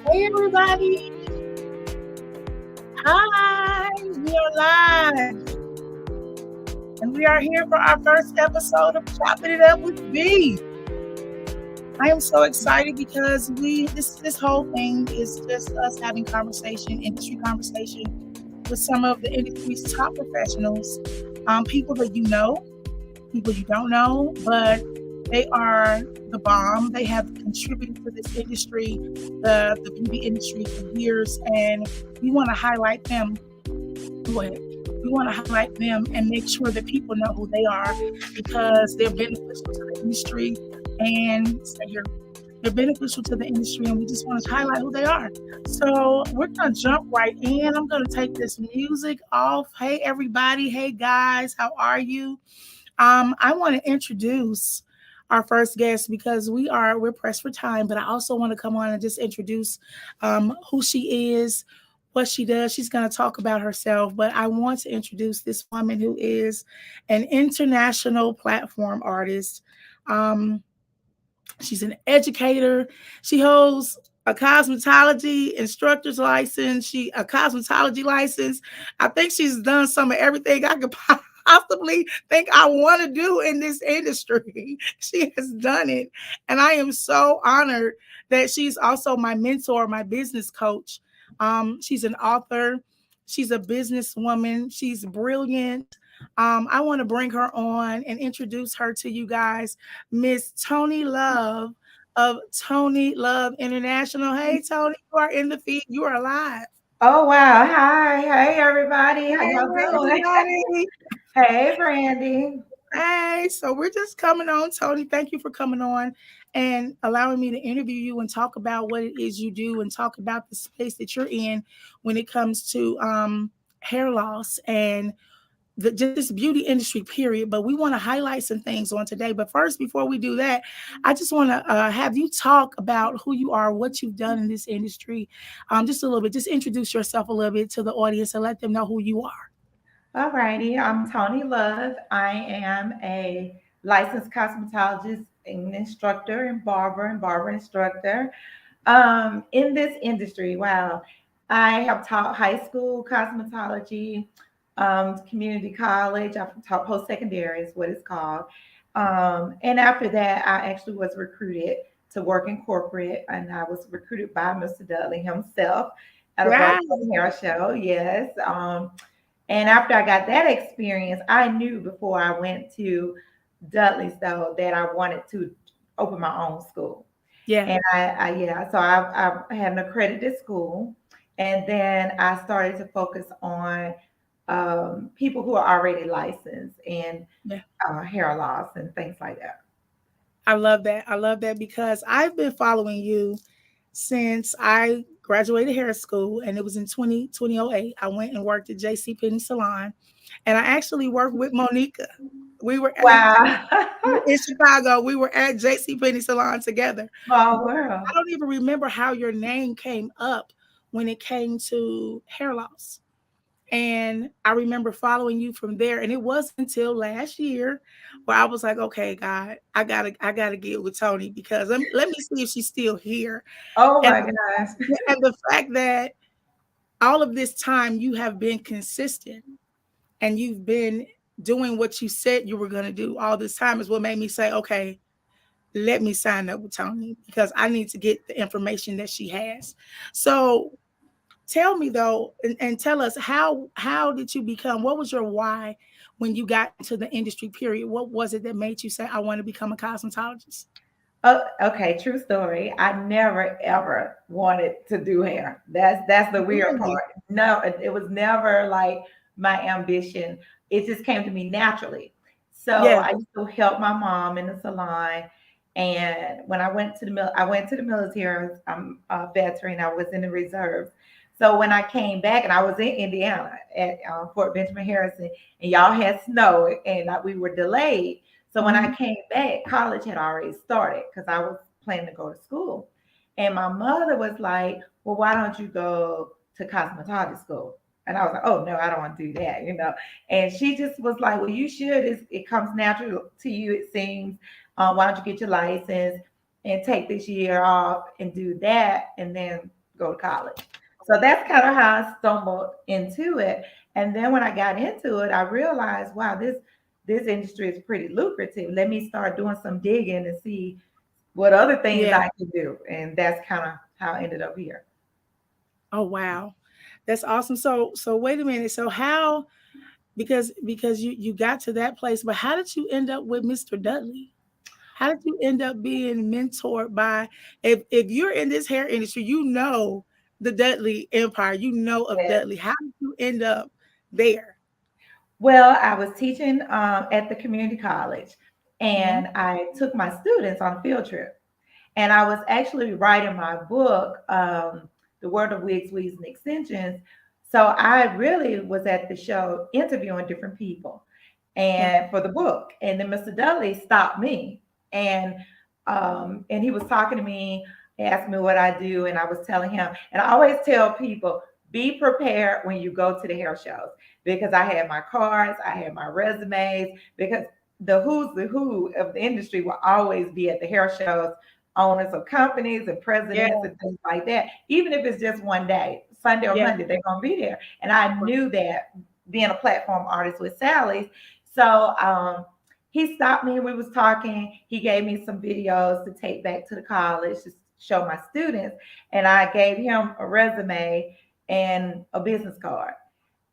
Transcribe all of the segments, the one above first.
Hey everybody! Hi! We are live, and we are here for our first episode of Chopping It Up with B. I am so excited because this whole thing is just us having conversation, industry conversation with some of the industry's top professionals, people that you know, people you don't know, but they are the bomb. They have contributed to this industry, the beauty industry for years, and we want to highlight them. Go ahead. We want to highlight them and make sure that people know who they are because they're beneficial to the industry and they're beneficial to the industry, and we just want to highlight who they are. So we're gonna jump right in. I'm gonna take this music off. Hey everybody, hey guys, how are you? I want to introduce our first guest because we're pressed for time, but I also want to come on and just introduce who she is, what she does. She's going to talk about herself, but I want to introduce this woman who is an international platform artist. Um, she's an educator. She holds a cosmetology instructor's license. A cosmetology license. I think she's done some of everything I could possibly think I want to do in this industry. She has done it. And I am so honored that she's also my mentor, my business coach. She's an author. She's a businesswoman. She's brilliant. I want to bring her on and introduce her to you guys, Miss Toni Love of Toni Love International. Hey, Toni, you are in the feed. You are live. Oh wow. Hi. Hey everybody. How Hey, y'all doing? everybody. Hey Brandy. Hey, so we're just coming on, Toni. Thank you for coming on and allowing me to interview you and talk about what it is you do and talk about the space that you're in when it comes to hair loss and just this beauty industry period. But we want to highlight some things on today. But first, before we do that, I just want to have you talk about who you are, what you've done in this industry, just a little bit. Just introduce yourself a little bit to the audience and let them know who you are. All righty. I'm Toni Love. I am a licensed cosmetologist, an instructor, and barber instructor. In this industry, wow, I have taught high school cosmetology, community college. I've taught post secondary is what it's called. And after that, I actually was recruited to work in corporate, and I was recruited by Mr. Dudley himself at a Wow. Broadway hair show. Yes. And after I got that experience, I knew before I went to Dudley's though that I wanted to open my own school. Yeah. And so I had an accredited school, and then I started to focus on people who are already licensed and Yeah. hair loss and things like that. I love that. I love that because I've been following you since I graduated hair school, and it was in 2008. I went and worked at JCPenney Salon, and I actually worked with Monica. We were at Wow. in Chicago. We were at JCPenney Salon together. Small But world. I don't even remember how your name came up when it came to hair loss. And I remember following you from there. And it wasn't until last year where I was like, okay, God, I gotta get with Toni because let me see if she's still here. Oh And my gosh. and the fact that all of this time you have been consistent and you've been doing what you said you were gonna do all this time is what made me say, okay, let me sign up with Toni because I need to get the information that she has. So tell me though, and tell us how did you become? What was your why when you got into the industry? Period. What was it that made you say I want to become a cosmetologist? Oh, okay, true story. I never ever wanted to do hair. That's the weird Really? part. No, it was never like my ambition. It just came to me naturally. So Yeah. I used to help my mom in the salon. And when I went to the military. I'm a veteran. I was in the reserves. So when I came back, and I was in Indiana at Fort Benjamin Harrison, and y'all had snow, and we were delayed. So when I Mhm. came back, college had already started because I was planning to go to school. And my mother was like, well, why don't you go to cosmetology school? And I was like, oh, no, I don't want to do that. And she just was like, well, you should. It comes natural to you, it seems. Why don't you get your license and take this year off and do that and then go to college. So that's kind of how I stumbled into it. And then when I got into it, I realized, wow, this industry is pretty lucrative. Let me start doing some digging and see what other things Yeah. I can do. And that's kind of how I ended up here. Oh wow. That's awesome. So wait a minute. So how, because you got to that place, but how did you end up with Mr. Dudley? How did you end up being mentored by, if you're in this hair industry, you know the Dudley empire, you know of Yes. Dudley. How did you end up there? Well, I was teaching at the community college, Hmm. and I took my students on a field trip. And I was actually writing my book, The World of Wigs, Weaves, and Extensions. So I really was at the show interviewing different people Yeah. and for the book. And then Mr. Dudley stopped me and and he was talking to me, asked me what I do, and I was telling him, and I always tell people, be prepared when you go to the hair shows because I had my cards, I had my resumes, because the who of the industry will always be at the hair shows, owners of companies and Yeah. presidents and things like that. Even if it's just one day, Sunday or Yeah. Monday, they're gonna be there. And I knew that being a platform artist with Sally's. So he stopped me and we was talking. He gave me some videos to take back to the college to show my students. And I gave him a resume and a business card.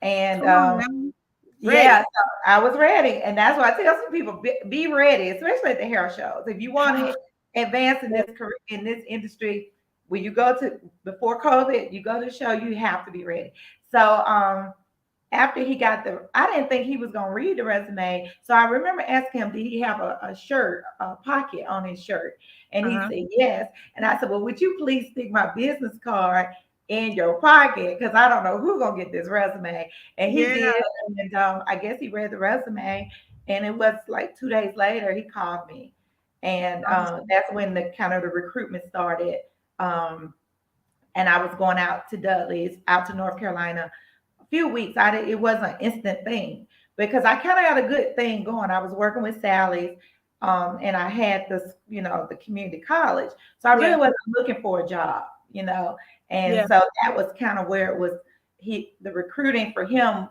And Come on now. yeah, Ready. so I was ready. And that's why I tell some people be ready, especially at the hair shows. If you want to advance in Yeah. this career, in this industry, when you go to before COVID, you go to the show, you have to be ready. So after he got I didn't think he was going to read the resume. So I remember asking him, did he have a shirt, a pocket on his shirt? And he Uh-huh. said, yes. And I said, well, would you please stick my business card in your pocket? Because I don't know who's going to get this resume. And he Yeah. did. And I guess he read the resume. And it was like 2 days later, he called me. And Awesome. that's when the kind of the recruitment started. Um, and I was going out to Dudley's, out to North Carolina few weeks. It wasn't an instant thing because I kind of had a good thing going. I was working with Sally's, and I had this, the community college. So I really Yeah. wasn't looking for a job, and Yeah. so that was kind of where it was. The recruiting for him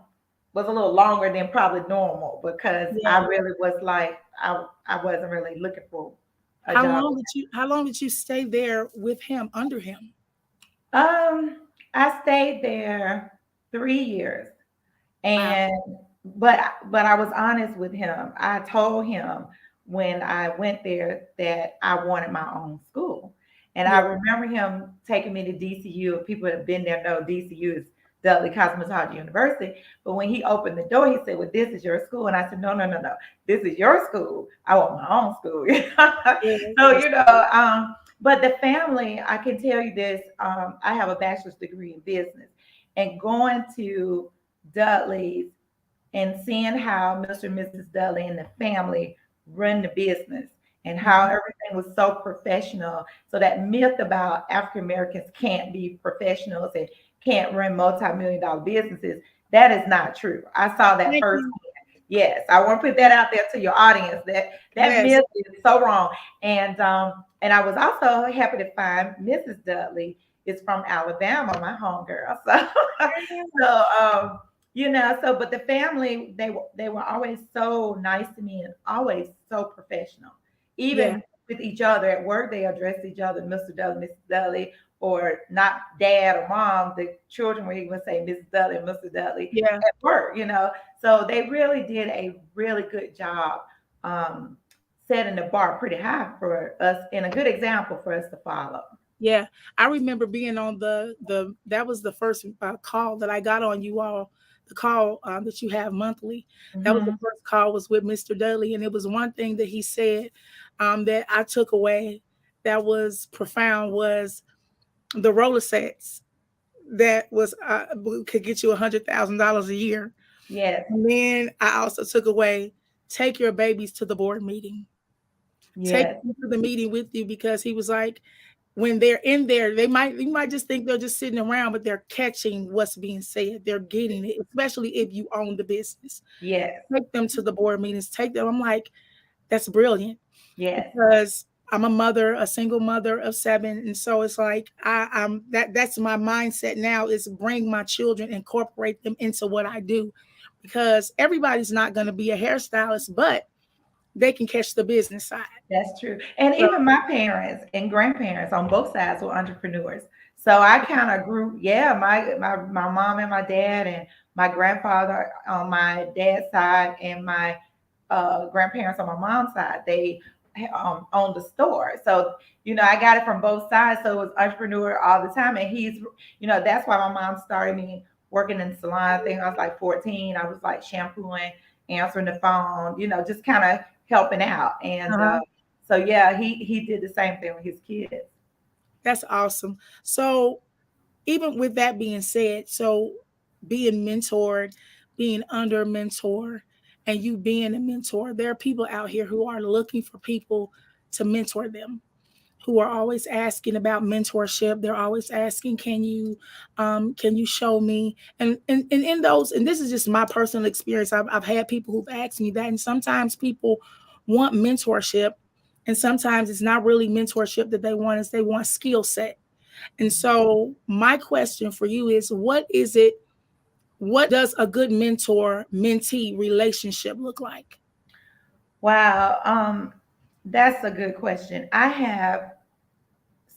was a little longer than probably normal because Yeah. I really was like I wasn't really looking for a How job. long did you stay there with him, under him? Um, I stayed there 3 years. Wow. And but I was honest with him. I told him when I went there that I wanted my own school. And I Yeah. remember him taking me to DCU. People that have been there know DCU is Dudley Cosmetology University. But when he opened the door, he said, well, this is your school. And I said, no, no, no, no. This is your school. I want my own school. Yeah. So, That's but the family, I can tell you this, I have a bachelor's degree in business. And going to Dudley's and seeing how Mr. and Mrs. Dudley and the family run the business and how mhm. everything was so professional. So that myth about African Americans can't be professionals and can't run multi-million dollar businesses, that is not true. I saw that Thank first. you. Yes, I want to put that out there to your audience. That Yes. myth is so wrong. And I was also happy to find Mrs. Dudley is from Alabama, my homegirl. So so but the family, they were always so nice to me and always so professional. Yeah. Even with each other at work, they addressed each other, Mr. Dudley, Mrs. Dudley, or not dad or mom. The children were even say Mrs. Dudley and Mr. Dudley Yeah. at work. So they really did a really good job um, setting the bar pretty high for us and a good example for us to follow. Yeah, I remember being on the that was the first call that I got on you all, the call that you have monthly. That was the Hmm. first call was with Mr. Dudley, and it was one thing that he said that I took away that was profound was the roller sets that was could get you $100,000 a year. Yes, And then I also took away, take your babies to the board meeting, take yes, them to the meeting with you, because he was like, when they're in there, you might just think they're just sitting around, but they're catching what's being said. They're getting it, especially if you own the business. yes, Take them to the board meetings. Take them. I'm like, that's brilliant, yes, because I'm a mother, a single mother of 7, and so it's like I'm that's my mindset now is bring my children, incorporate them into what I do, because everybody's not going to be a hairstylist, but they can catch the business side. That's true. And So, even my parents and grandparents on both sides were entrepreneurs. So I kind of grew, yeah, my mom and my dad and my grandfather on my dad's side and my grandparents on my mom's side, they owned the store. So, I got it from both sides. So it was entrepreneur all the time. And that's why my mom started me working in the salon. I think I was like 14. I was like shampooing, answering the phone, just kind of helping out. And uh-huh. so yeah, he did the same thing with his kids. That's awesome. So even with that being said, so being mentored, being under a mentor, and you being a mentor, there are people out here who are looking for people to mentor them, who are always asking about mentorship. They're always asking, can you show me? And in those, and this is just my personal experience. I've had people who've asked me that, and sometimes people want mentorship, and sometimes it's not really mentorship that they want, is they want skill set. And so my question for you is, what does a good mentor mentee relationship look like? Wow, that's a good question. I have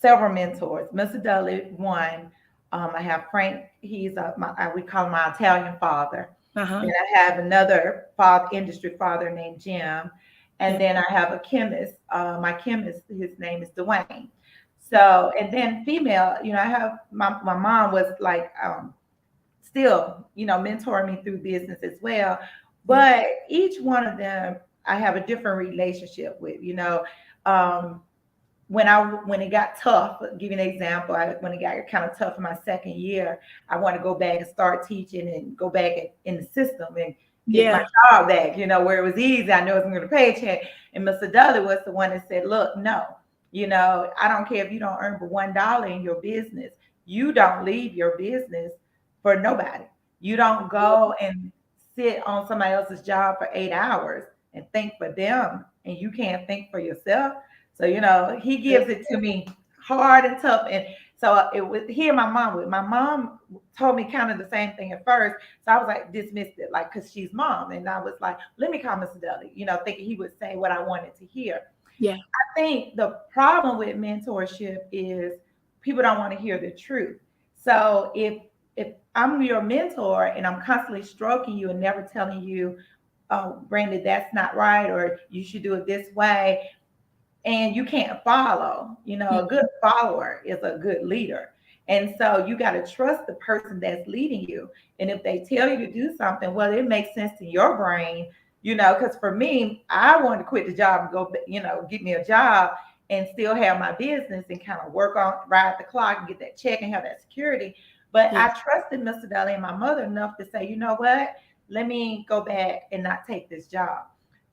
several mentors. Mr. Dudley, one. I have Frank. He's we call him my Italian father. Uh-huh. Then I have another industry father named Jim, Yeah. and then I have a chemist. My chemist, his name is Dwayne. So, and then female, I have my mom was like still, mentoring me through business as well. Yeah. But each one of them, I have a different relationship with. Um, when it got tough, I'll give you an example. When it got kind of tough in my second year, I want to go back and start teaching and go back in the system and get my Yeah. job back. Where it was easy, I know it's going to paycheck. And Mr. Dudley was the one that said, "Look, no, I don't care if you don't earn but $1 in your business. You don't leave your business for nobody. You don't go and sit on somebody else's job for 8 hours and think for them, and you can't think for yourself." So, he gives it to me hard and tough. And so it was here my mom with. My mom told me kind of the same thing at first. So I was like dismissed it, like, because she's mom. And I was like, let me call Mr. Dudley, thinking he would say what I wanted to hear. Yeah. I think the problem with mentorship is people don't want to hear the truth. So if I'm your mentor and I'm constantly stroking you and never telling you, oh, Brandy, that's not right, or you should do it this way, and you can't follow. A good follower is a good leader. And so you got to trust the person that's leading you. And if they tell you to do something, well, it makes sense in your brain, because for me, I wanted to quit the job and go, get me a job and still have my business and kind of work on, ride the clock and get that check and have that security. But Yeah. I trusted Mr. Daly and my mother enough to say, you know what, let me go back and not take this job.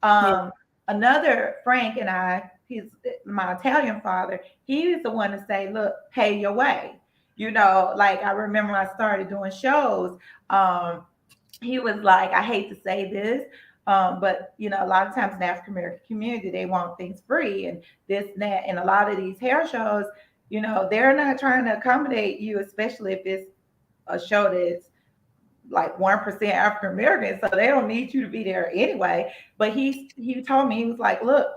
Yeah. Another Frank and I, he's my Italian father, he was the one to say, look, pay your way. Like I remember when I started doing shows, he was like, I hate to say this, but a lot of times in the African American community, they want things free and this and that. And a lot of these hair shows, they're not trying to accommodate you, especially if it's a show that's like 1% African American, so they don't need you to be there anyway. But he told me, he was like, look,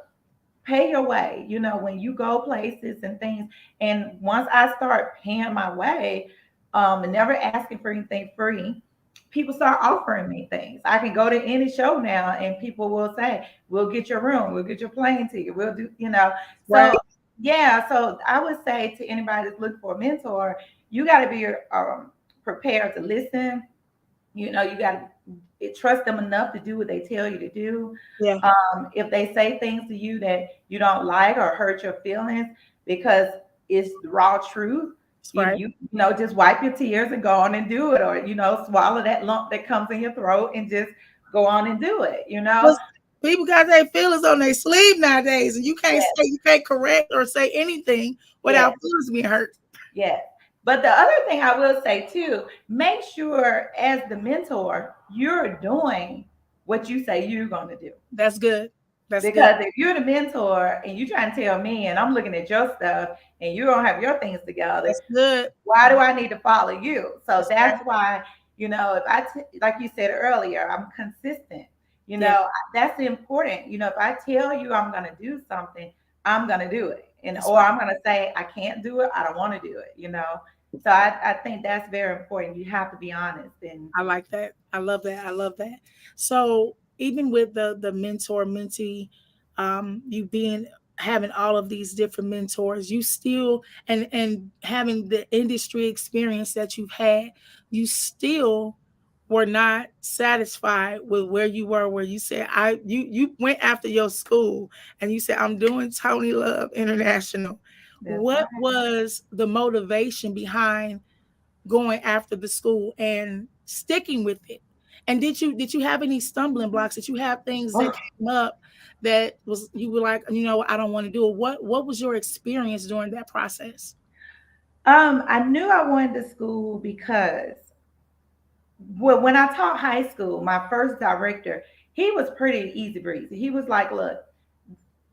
pay your way, when you go places and things. And once I start paying my way, and never asking for anything free, people start offering me things. I can go to any show now and people will say, we'll get your room, we'll get your plane ticket, we'll do, Right. so yeah. So I would say to anybody that's looking for a mentor, you got to be prepared to listen. You got to trust them enough to do what they tell you to do. Yeah. If they say things to you that you don't like or hurt your feelings because it's the raw truth, That's right. just wipe your tears and go on and do it, or swallow that lump that comes in your throat and just go on and do it. Because people got their feelings on their sleeve nowadays, and Yes, you can't correct or say anything without yes, feelings being hurt. yes. But the other thing I will say too, make sure as the mentor, you're doing what you say you're going to do. That's good. That's good. Because if you're the mentor and you trying to tell me and I'm looking at your stuff and you don't have your things together, That's good. why do I need to follow you? So That's right. that's why, if like you said earlier, I'm consistent. Yeah, That's important. If I tell you I'm going to do something, I'm going to do it. that's Or right. I'm going to say, I can't do it. I don't want to do it. So I think that's very important. You have to be honest. And I like that. I love that. I love that. So even with the mentor mentee, you being having all of these different mentors, you still and having the industry experience that you've had, you still were not satisfied with where you were, where you said you went after your school and you said, I'm doing Tony Love International. that's What right. was the motivation behind going after the school and sticking with it? And did you have any stumbling blocks? Did you have things that came up that was you were like, I don't want to do it? What was your experience during that process? I knew I wanted to school because when I taught high school, my first director, he was pretty easy breezy. He was like, look,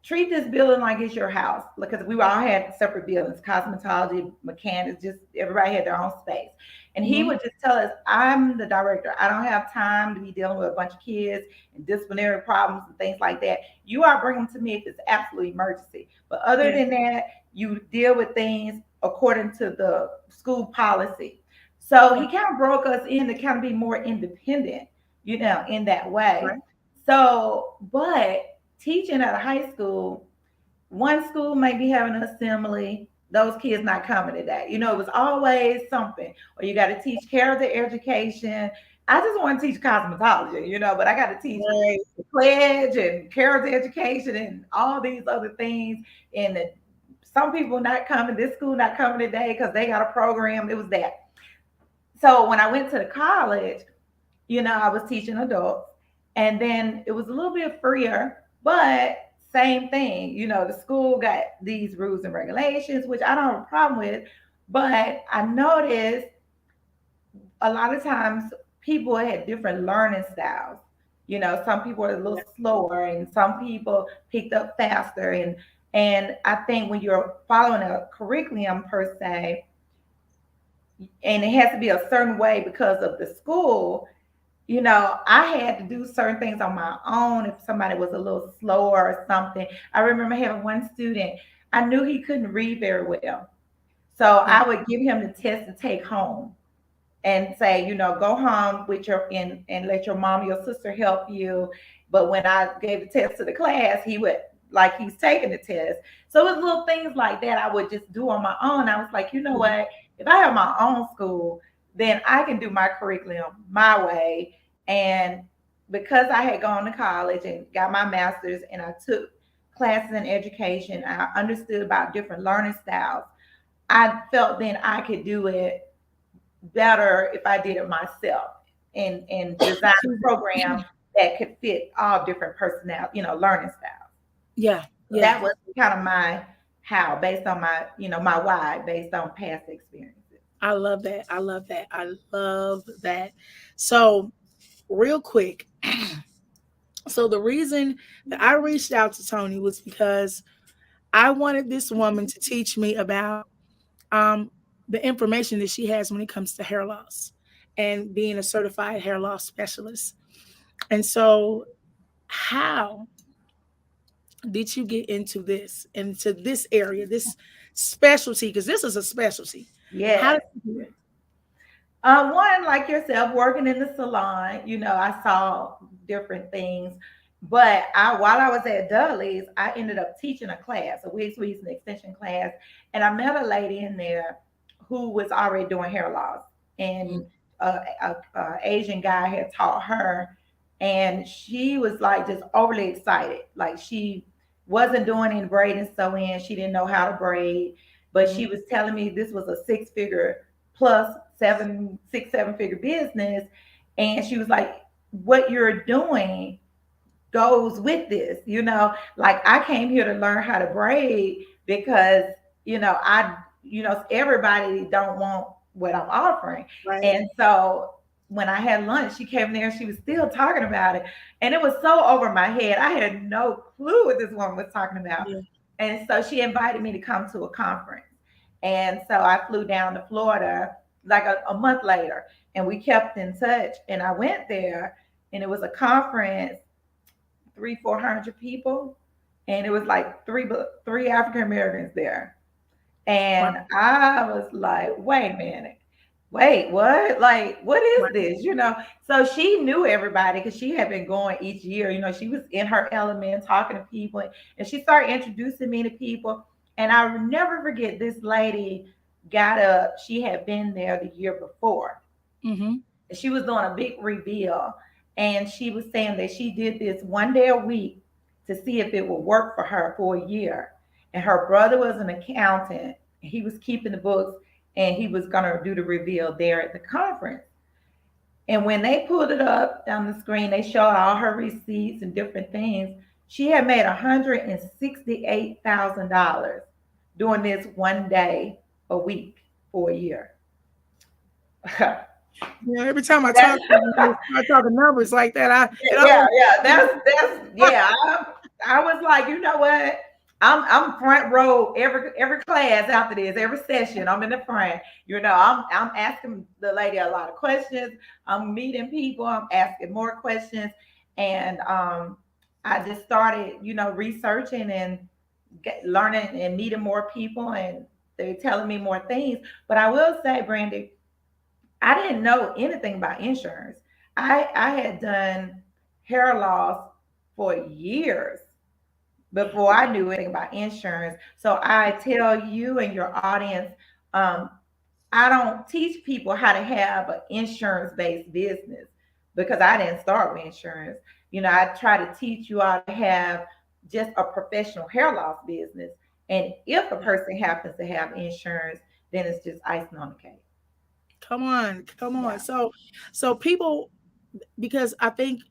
treat this building like it's your house, because we all had separate buildings, cosmetology, mechanics, just everybody had their own space. And he Hmm. would just tell us, I'm the director. I don't have time to be dealing with a bunch of kids and disciplinary problems and things like that. You are bringing them to me if it's absolute emergency. But other Yeah, than that, you deal with things according to the school policy. So right, he kind of broke us in to kind of be more independent, in that way. right, So, but teaching at a high school, one school may be having an assembly, those kids not coming to that. It was always something. Or you got to teach character education. I just want to teach cosmetology, but I got to teach right, the pledge and character education and all these other things. And some people not coming, this school not coming today because they got a program. It was that. So when I went to the college, I was teaching adults, and then it was a little bit freer, but same thing. The school got these rules and regulations, which I don't have a problem with, but I noticed a lot of times people had different learning styles. Some people are a little yeah, slower, and some people picked up faster. And I think when you're following a curriculum per se, and it has to be a certain way because of the school, I had to do certain things on my own if somebody was a little slower or something. I remember having one student, I knew he couldn't read very well. So yeah, I would give him the test to take home and say, go home with and let your mom, your sister help you. But when I gave the test to the class, he would like he's taking the test. So it was little things like that I would just do on my own. I was like, you know yeah. what? If I have my own school, then I can do my curriculum my way. And because I had gone to college and got my master's and I took classes in education, I understood about different learning styles. I felt then I could do it better if I did it myself and design Excuse a me. program that could fit all different personality, learning styles. Yeah, So yeah. that was kind of my how based on my why based on past experiences. I love that. I love that. I love that. So, real quick, so the reason that I reached out to Toni was because I wanted this woman to teach me about um, the information that she has when it comes to hair loss and being a certified hair loss specialist. And so, how did you get into this area, this specialty? Because this is a specialty. How did Yes. you do it? One, like yourself, working in the salon, I saw different things. But while I was at Dudley's, I ended up teaching a class, a wigs, weaves, and extension class. And I met a lady in there who was already doing hair loss. And a Asian guy had taught her. And she was like just overly excited. Like she wasn't doing any braid and sew in. She didn't know how to braid. But Mhm. she was telling me this was a six-figure plus seven figure business. And she was like, what you're doing goes with this, like I came here to learn how to braid because, everybody don't want what I'm offering. Right. And so when I had lunch, she came there and she was still talking about it. And it was so over my head. I had no clue what this woman was talking about. Yeah. And so she invited me to come to a conference. And so I flew down to Florida like a month later, and we kept in touch. And I went there, and it was a conference, 400 people, and it was like three African Americans there. Wow. And I was like, wait a minute. Wait, what? Like, what is Wow. this? So she knew everybody because she had been going each year. She was in her element talking to people, and she started introducing me to people. And I will never forget this lady got up. She had been there the year before. Mm-hmm. She was doing a big reveal, and she was saying that she did this one day a week to see if it would work for her for a year. And her brother was an accountant. He was keeping the books, and he was going to do the reveal there at the conference. And when they pulled it up on the screen, they showed all her receipts and different things. She had made $168,000 doing this one day a week for a year. Yeah, every time I That's talk to you, you start talking numbers like that, it yeah, always yeah. That's yeah. I was like, you know what? I'm front row every class after this, every session. I'm in the front. I'm asking the lady a lot of questions. I'm meeting people. I'm asking more questions, and I just started, researching and learning and meeting more people, and they're telling me more things. But I will say, Brandy, I didn't know anything about insurance. I had done hair loss for years before I knew anything about insurance. So I tell you and your audience, um, I don't teach people how to have an insurance based business because I didn't start with insurance. I try to teach you how to have just a professional hair loss business. And if a person happens to have insurance, then it's just icing on the cake. come on, come on. Yeah. So people, because I think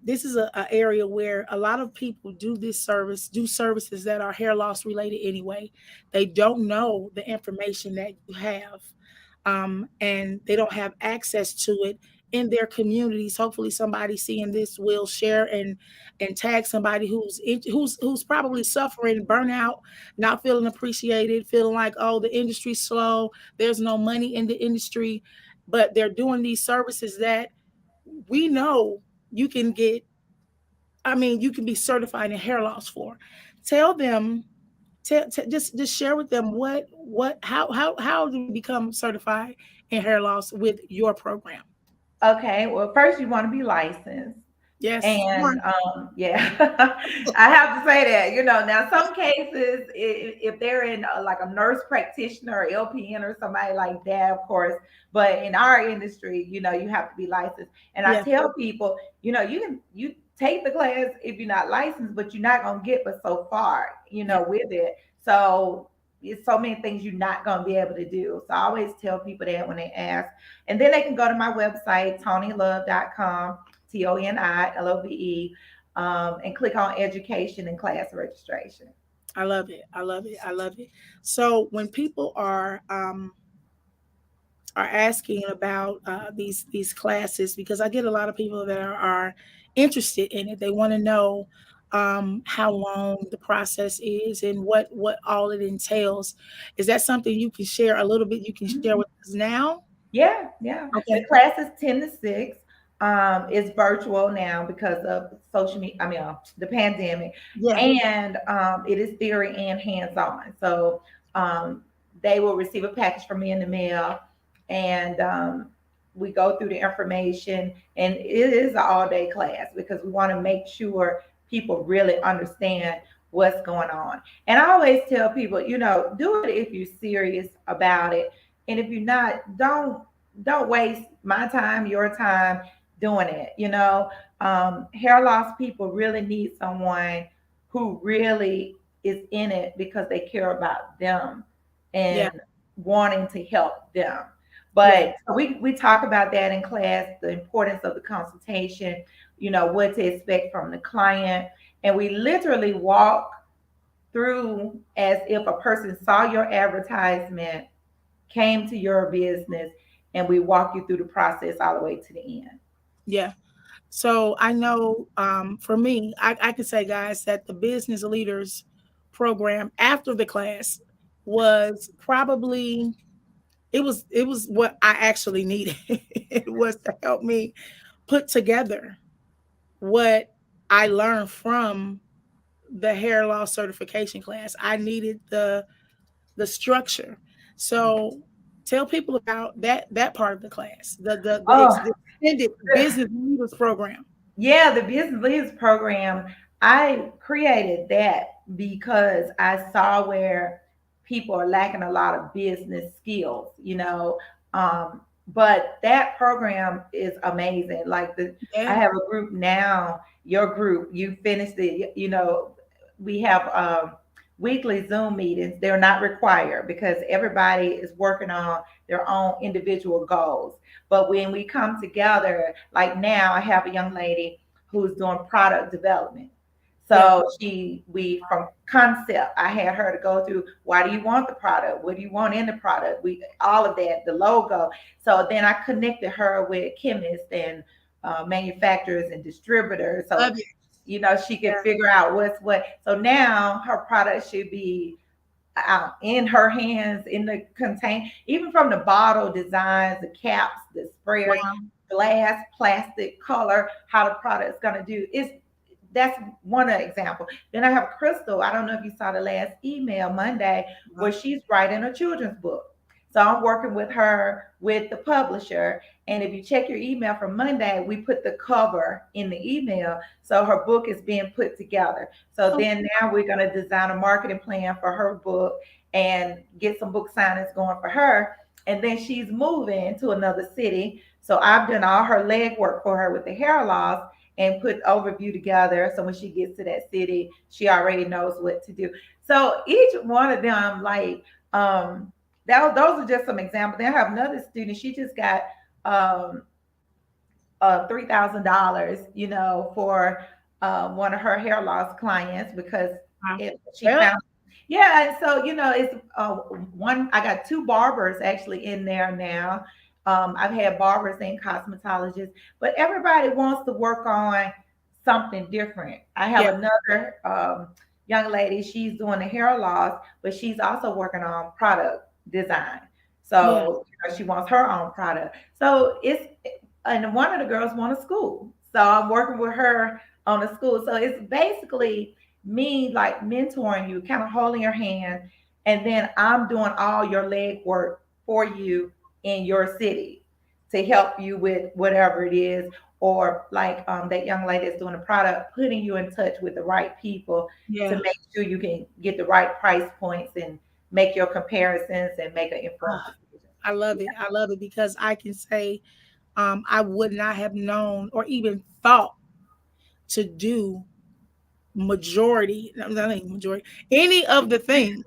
this is a area where a lot of people do services that are hair loss related anyway. They don't know the information that you have, and they don't have access to it in their communities. Hopefully, somebody seeing this will share and tag somebody who's probably suffering burnout, not feeling appreciated, feeling like, oh, the industry's slow, there's no money in the industry, but they're doing these services that we know you can get. I mean, you can be certified in hair loss for. Tell them, just share with them what how do you become certified in hair loss with your program? Okay, well, first you want to be licensed. Yes, come And on. yeah, I have to say that, now some cases, if they're in like a nurse practitioner or LPN or somebody like that, of course, but in our industry, you have to be licensed. And I Yeah, tell people, you take the class if you're not licensed, but you're not going to get but so far, yeah, with it. So it's so many things you're not going to be able to do. So I always tell people that when they ask. And then they can go to my website, ToniLove.com, ToniLove, and click on education and class registration. I love it. I love it. I love it. So when people are asking about these classes, because I get a lot of people that are interested in it. They want to know how long the process is and what all it entails. Is that something you can share a little bit? You can share with us now. Yeah, yeah. The Okay. class is 10 to 6. It's virtual now because of social media, the pandemic. Yeah. And it is theory and hands-on. So um, they will receive a package from me in the mail, and we go through the information. And it is an all-day class because we want to make sure people really understand what's going on. And I always tell people, do it if you're serious about it. And if you're not, don't waste my time, your time doing it. Hair loss people really need someone who really is in it because they care about them Yeah. and wanting to help them. Yeah. But we talk about that in class, the importance of the consultation, what to expect from the client. And we literally walk through as if a person saw your advertisement, came to your business, and we walk you through the process all the way to the end. Yeah. So I know for me, I can say, guys, that the business leaders program after the class was probably it was what I actually needed. It was to help me put together what I learned from the hair loss certification class. I needed the structure. So tell people about that part of the class, Oh, the extended business leaders program. yeah, the business leaders program, I created that because I saw where people are lacking a lot of business skills. Um, but that program is amazing. I Yeah, have a group now, your group, you finished it. We have weekly Zoom meetings. They're not required because everybody is working on their own individual goals. But when we come together, like now, I have a young lady who's doing product development. yeah, So we from concept, I had her to go through why do you want the product? What do you want in the product? We all of that, the logo. So then I connected her with chemists and manufacturers and distributors. So love it. she Yeah, could figure out what's what. So now her product should be in her hands in the contain, even from the bottle designs, the caps, the sprayers, wow. glass, plastic, color, how the product is going to do. That's one example. Then I have Crystal. I don't know if you saw the last email Monday Uh, where she's writing a children's book. So I'm working with her with the publisher. And if you check your email from Monday, we put the cover in the email. So her book is being put together. So oh, then now we're going to design a marketing plan for her book and get some book signings going for her. And then she's moving to another city. So I've done all her leg work for her with the hair loss and put overview together. So when she gets to that city, she already knows what to do. So each one of them, those are just some examples. Then I have another student. She just got um, $3,000, for one of her hair loss clients because wow. she Well, found. Yeah, and so it's one. I got two barbers actually in there now. I've had barbers and cosmetologists, but everybody wants to work on something different. I have yeah, another young lady. She's doing the hair loss, but she's also working on product design. yeah, So she wants her own product. So it's and one of the girls want a school. So I'm working with her on a school. So it's basically me like mentoring you, kind of holding your hand, and then I'm doing all your leg work for you in your city to help you with whatever it is. Or like that young lady that's doing the product, putting you in touch with the right people to yeah. make sure you can get the right price points and make your comparisons and make an informed Ah, decision. I love Yeah. it. I love it because I can say I would not have known or even thought to do majority, not even majority, any of the things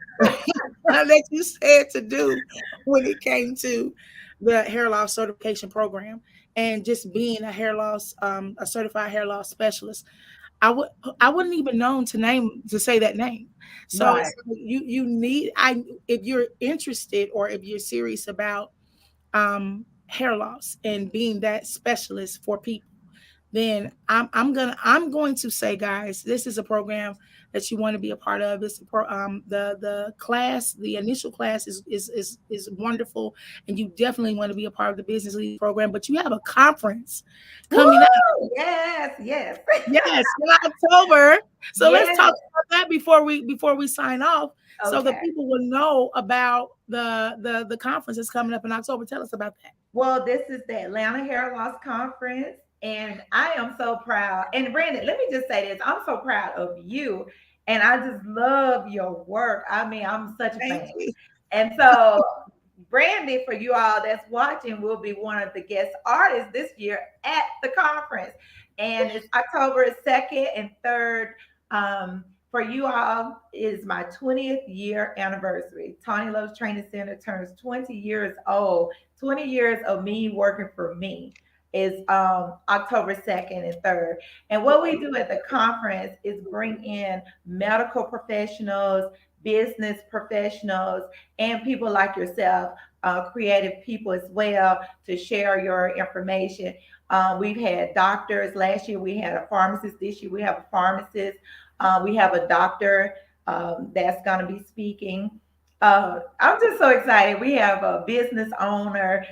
that you said to do when it came to the hair loss certification program and just being a certified hair loss specialist. I would I wouldn't even known to say that name. So Right. it's like you need I if you're interested or if you're serious about hair loss and being that specialist for people, then I'm going to say, guys, this is a program that you want to be a part of. The class, the initial class is wonderful, and you definitely want to be a part of the business leaders program. But you have a conference coming up, Woo! Yes, yes. yes, in October. So let's Yes. talk about that before we sign off, so the Okay. people will know about the conference that's coming up in October. Tell us about that. Well, this is the Atlanta Hair Loss Conference, and I am so proud. And Brandon, let me just say this: I'm so proud of you, and I just love your work. I mean, I'm such a Thank fan. you. And so, Brandy, for you all that's watching, will be one of the guest artists this year at the conference. And it's October 2nd and 3rd. For you all, is my 20th year anniversary. Tony Loves Training Center turns 20 years old. 20 years of me working for me is October 2nd and 3rd. And what we do at the conference is bring in medical professionals, business professionals, and people like yourself creative people as well to share your information. We've had doctors last year. We had a pharmacist this year. We have a pharmacist. We have a doctor that's going to be speaking. I'm just so excited. We have a business owner.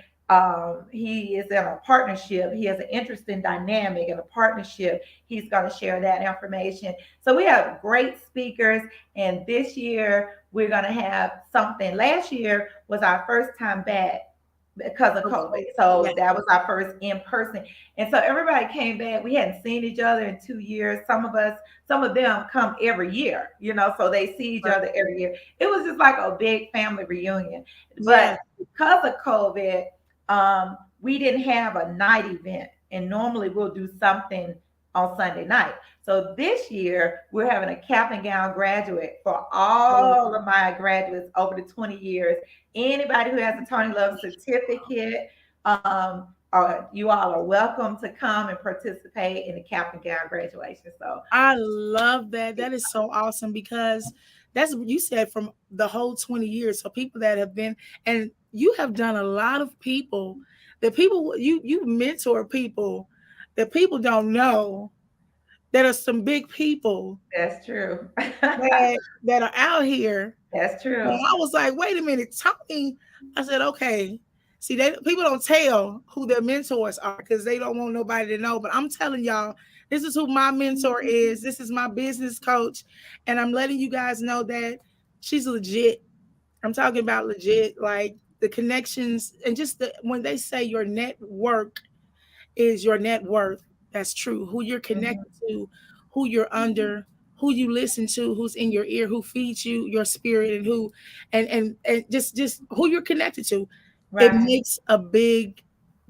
He is in a partnership. He has an interesting dynamic in a partnership. He's going to share that information. So we have great speakers. And this year, we're going to have something. Last year was our first time back because of COVID. Yeah. So that was our first in person. And so everybody came back. We hadn't seen each other in 2 years. Some of them come every year, so they see each other every year. It was just like a big family reunion. Yeah. But because of COVID, we didn't have a night event. And normally we'll do something on Sunday night. So this year we're having a cap and gown graduate for all of my graduates over the 20 years. Anybody who has a Toni Love certificate, or you all are welcome to come and participate in the cap and gown graduation. So I love that. That is so awesome because that's what you said from the whole 20 years. So people that have been, and you have done a lot of people, that people you mentor people that people don't know, that are some big people that's true. that are out here. That's And true. I was like, wait a minute, Toni. I said, okay. See, people don't tell who their mentors are because they don't want nobody to know. But I'm telling y'all, this is who my mentor is. This is my business coach. And I'm letting you guys know that she's legit. I'm talking about legit, like the connections and just when they say your network is your net worth. That's true. Who you're Mhm. connected to, who you're under, who you listen to, who's in your ear, who feeds you your spirit, and who, and just who you're connected to. It Right. makes a big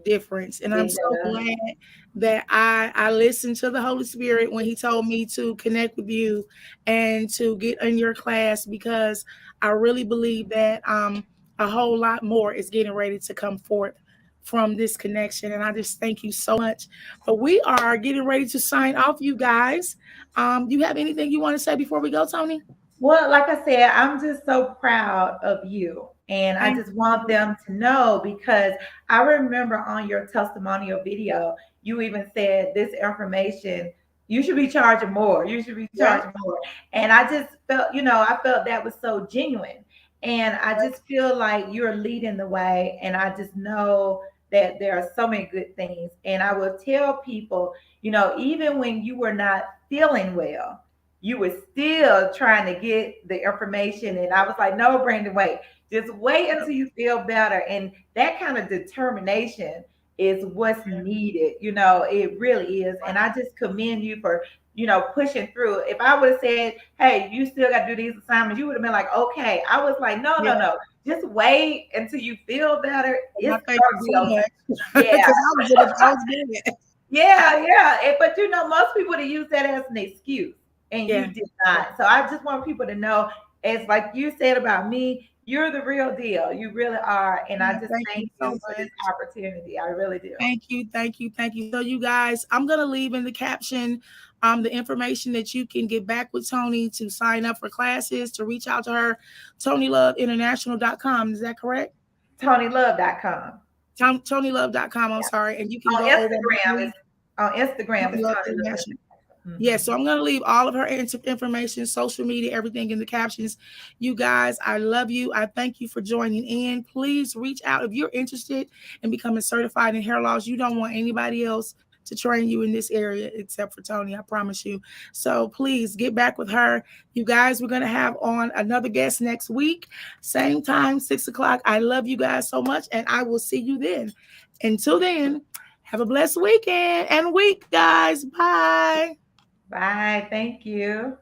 difference, and I'm It so does. glad that I listened to the Holy Spirit when He told me to connect with you and to get in your class because I really believe that a whole lot more is getting ready to come forth from this connection. And I just thank you so much. But we are getting ready to sign off, you guys. You have anything you want to say before we go, Toni? Well, like I said, I'm just so proud of you. And I Thank just want you. them to know because I remember on your testimonial video, you even said this information, you should be charging more. You should be Yeah. charging more. And I just felt, I felt that was so genuine. And I just feel like you're leading the way. And I just know that there are so many good things. And I will tell people, even when you were not feeling well, you were still trying to get the information. And I was like, no, Brandon, wait. Just wait until you feel better. And that kind of determination is what's needed. It really is. And I just commend you for, pushing through. If I would have said, hey, you still got to do these assignments, you would have been like, okay. I was like, no, Yeah. no, no. Just wait until you feel better. I It's thank going you to be so okay. much Yeah. because I was doing it. Yeah, yeah. But most people to use that as an excuse, and Yeah. you did not. So I just want people to know, it's like you said about me, you're the real deal. You really are. And I just Thank you thank so you for this much. opportunity. I really do. Thank you, thank you, thank you. So, you guys, I'm gonna leave in the caption the information that you can get back with Toni to sign up for classes, to reach out to her, ToniLoveInternational.com. Is that correct? ToniLove.com. ToniLove.com. I'm Yeah. sorry, and you can On go over and Instagram is leave on Instagram is Toni Love Tony Love. International. Yeah, Mhm. so I'm going to leave all of her information, social media, everything in the captions. You guys, I love you. I thank you for joining in. Please reach out if you're interested in becoming certified in hair loss. You don't want anybody else to train you in this area except for Toni, I promise you. So please get back with her. You guys, we're going to have on another guest next week, same time, 6 o'clock. I love you guys so much, and I will see you then. Until then, have a blessed weekend and week, guys. Bye. Bye. Thank you.